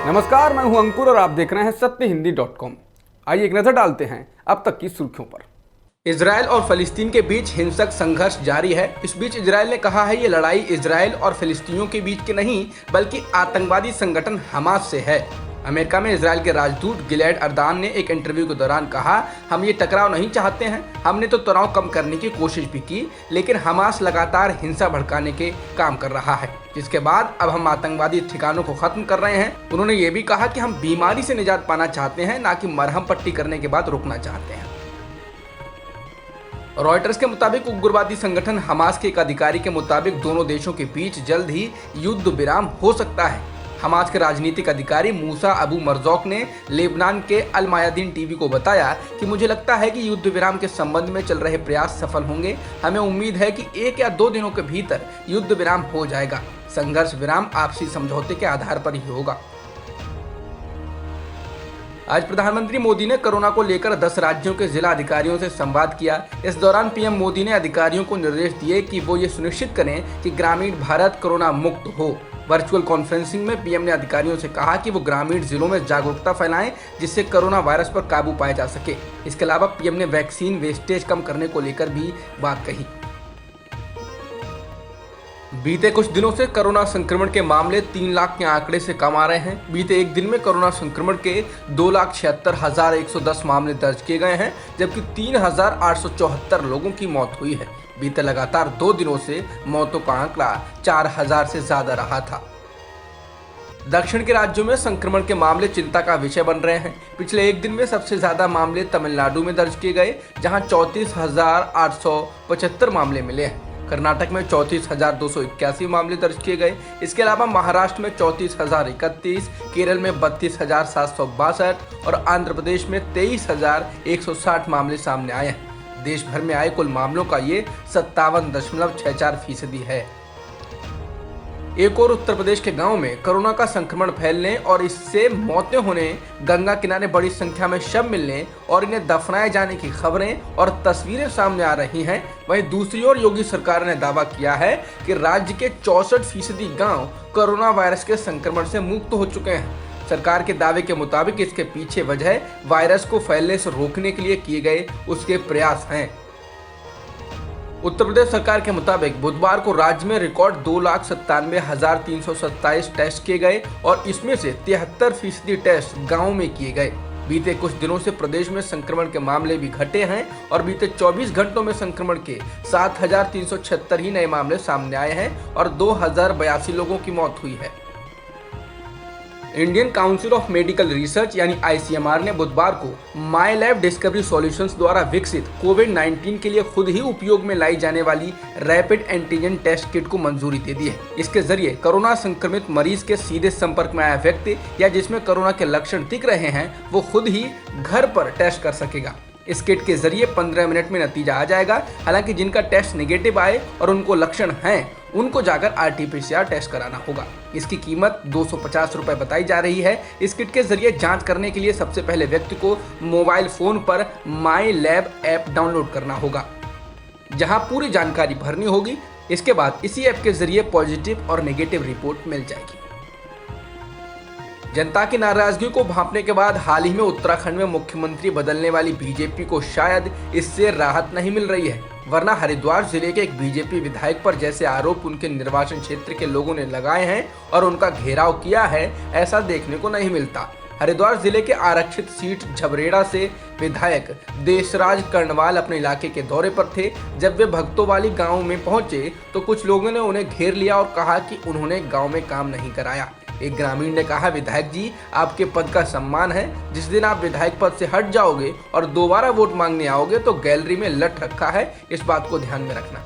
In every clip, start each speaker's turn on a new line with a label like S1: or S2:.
S1: नमस्कार, मैं हूं अंकुर और आप देख रहे हैं सत्यहिंदी.com। आइए एक नजर डालते हैं अब तक की सुर्खियों पर। इजराइल और फिलिस्तीन के बीच हिंसक संघर्ष जारी है। इस बीच इजराइल ने कहा है ये लड़ाई इजराइल और फिलिस्तीनियों के बीच की नहीं बल्कि आतंकवादी संगठन हमास से है। अमेरिका में इजराइल के राजदूत गिलैड अर्दान ने एक इंटरव्यू के दौरान कहा, हम ये टकराव नहीं चाहते हैं। हमने तो तनाव कम करने की कोशिश भी की, लेकिन हमास लगातार हिंसा भड़काने के काम कर रहा है, जिसके बाद अब हम आतंकवादी ठिकानों को खत्म कर रहे हैं। उन्होंने ये भी कहा कि हम बीमारी से निजात पाना चाहते हैं, ना कि मरहम पट्टी करने के बाद रुकना चाहते हैं। रॉयटर्स के मुताबिक उग्रवादी संगठन हमास के एक अधिकारी के मुताबिक दोनों देशों के बीच जल्द ही युद्ध विराम हो सकता है। हमास के राजनीतिक अधिकारी मूसा अबू मरजौक ने लेबनान के अल मायादीन टीवी को बताया कि मुझे लगता है कि युद्ध विराम के संबंध में चल रहे प्रयास सफल होंगे। हमें उम्मीद है कि 1 या 2 दिनों के भीतर युद्ध विराम हो जाएगा। संघर्ष विराम आपसी समझौते के आधार पर ही होगा। आज प्रधानमंत्री मोदी ने कोरोना को लेकर 10 राज्यों के जिला अधिकारियों से संवाद किया। इस दौरान पीएम मोदी ने अधिकारियों को निर्देश दिए कि वो ये सुनिश्चित करें कि ग्रामीण भारत कोरोना मुक्त हो। वर्चुअल कॉन्फ्रेंसिंग में पीएम ने अधिकारियों से कहा कि वो ग्रामीण जिलों में जागरूकता फैलाएं, जिससे कोरोना वायरस पर काबू पाया जा सके। इसके अलावा पीएम ने वैक्सीन वेस्टेज कम करने को लेकर भी बात कही। बीते कुछ दिनों से कोरोना संक्रमण के मामले 3 लाख के आंकड़े से कम आ रहे हैं। बीते एक दिन में कोरोना संक्रमण के 2,76,110 मामले दर्ज किए गए हैं, जबकि 3,874 लोगों की मौत हुई है। बीते लगातार 2 दिनों से मौतों का आंकड़ा 4,000 से ज्यादा रहा था। दक्षिण के राज्यों में संक्रमण के मामले चिंता का विषय बन रहे हैं। पिछले एक दिन में सबसे ज्यादा मामले तमिलनाडु में दर्ज किए गए, जहां 34,875 मामले मिले हैं। कर्नाटक में 34,281 मामले दर्ज किए गए। इसके अलावा महाराष्ट्र में 34,031, केरल में 32,762 और आंध्र प्रदेश में 23,160 मामले सामने आए हैं। देश भर में आए कुल मामलों का ये 57.64% है। एक और उत्तर प्रदेश के गांव में कोरोना का संक्रमण फैलने और इससे मौतें होने, गंगा किनारे बड़ी संख्या में शव मिलने और इन्हें दफनाए जाने की खबरें और तस्वीरें सामने आ रही हैं। वहीं दूसरी ओर योगी सरकार ने दावा किया है कि राज्य के 64% गांव कोरोना वायरस के संक्रमण से मुक्त हो चुके हैं। सरकार के दावे के मुताबिक इसके पीछे वजह वायरस को फैलने से रोकने के लिए किए गए उसके प्रयास हैं। उत्तर प्रदेश सरकार के मुताबिक बुधवार को राज्य में रिकॉर्ड 2,97,327 टेस्ट किए गए और इसमें से 73% टेस्ट गाँव में किए गए। बीते कुछ दिनों से प्रदेश में संक्रमण के मामले भी घटे हैं और बीते 24 घंटों में संक्रमण के 7,376 ही नए मामले सामने आए हैं और 2,082 लोगों की मौत हुई है। Indian council of medical research यानी ICMR ने बुधवार को माई लैब डिस्कवरी सॉल्यूशंस द्वारा विकसित कोविड-19 के लिए खुद ही उपयोग में लाई जाने वाली रैपिड एंटीजन टेस्ट किट को मंजूरी दे दी है। इसके जरिए कोरोना संक्रमित मरीज के सीधे संपर्क में आया व्यक्ति या जिसमें कोरोना के लक्षण दिख रहे हैं वो खुद ही घर पर टेस्ट कर सकेगा। इस किट के जरिए 15 मिनट में नतीजा आ जाएगा। हालांकि जिनका टेस्ट नेगेटिव आए और उनको लक्षण हैं, उनको जाकर RT-PCR टेस्ट कराना होगा। इसकी कीमत 250 रुपए बताई जा रही है। इस किट के जरिए जांच करने के लिए सबसे पहले व्यक्ति को मोबाइल फोन पर माई लैब ऐप डाउनलोड करना होगा, जहां पूरी जानकारी भरनी होगी। इसके बाद इसी ऐप के जरिए पॉजिटिव और नेगेटिव रिपोर्ट मिल जाएगी। जनता की नाराजगी को भांपने के बाद हाल ही में उत्तराखंड में मुख्यमंत्री बदलने वाली बीजेपी को शायद इससे राहत नहीं मिल रही है, वरना हरिद्वार जिले के एक बीजेपी विधायक पर जैसे आरोप उनके निर्वाचन क्षेत्र के लोगों ने लगाए हैं और उनका घेराव किया है, ऐसा देखने को नहीं मिलता। हरिद्वार जिले के आरक्षित सीट झबरेड़ा से विधायक देशराज कर्णवाल अपने इलाके के दौरे पर थे। जब वे भक्तों वाली गांव में पहुंचे तो कुछ लोगों ने उन्हें घेर लिया और कहा कि उन्होंने गांव में काम नहीं कराया। एक ग्रामीण ने कहा, विधायक जी आपके पद का सम्मान है, जिस दिन आप विधायक पद से हट जाओगे और दोबारा वोट मांगने आओगे तो गैलरी में लट रखा है, इस बात को ध्यान में रखना।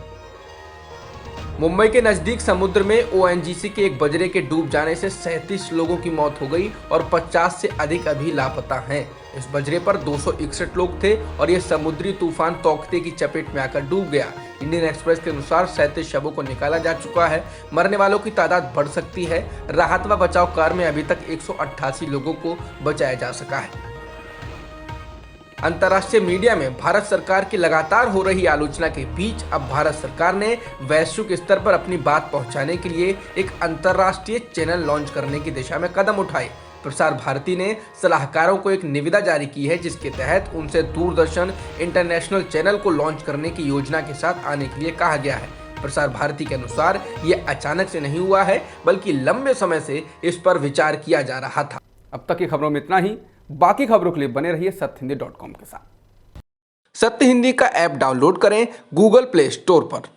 S1: मुंबई के नजदीक समुद्र में ONGC के एक बजरे के डूब जाने से 37 लोगों की मौत हो गई और 50 से अधिक अभी लापता हैं। इस बजरे पर 261 लोग थे और यह समुद्री तूफान तौकते की चपेट में आकर डूब गया। इंडियन एक्सप्रेस के अनुसार 37 शवों को निकाला जा चुका है। मरने वालों की तादाद बढ़ सकती है। राहत व बचाव कार्य में अभी तक 188 लोगों को बचाया जा सका है। अंतर्राष्ट्रीय मीडिया में भारत सरकार की लगातार हो रही आलोचना के बीच अब भारत सरकार ने वैश्विक स्तर पर अपनी बात पहुंचाने के लिए एक अंतर्राष्ट्रीय चैनल लॉन्च करने की दिशा में कदम उठाए। प्रसार भारती ने सलाहकारों को एक निविदा जारी की है, जिसके तहत उनसे दूरदर्शन इंटरनेशनल चैनल को लॉन्च करने की योजना के साथ आने के लिए कहा गया है। प्रसार भारती के अनुसार ये अचानक से नहीं हुआ है, बल्कि लंबे समय से इस पर विचार किया जा रहा था।
S2: अब तक की खबरों में इतना ही। बाकी खबरों के लिए बने रहिए सत्यहिंदी.com के साथ।
S1: सत्य हिंदी का ऐप डाउनलोड करें गूगल प्ले स्टोर पर।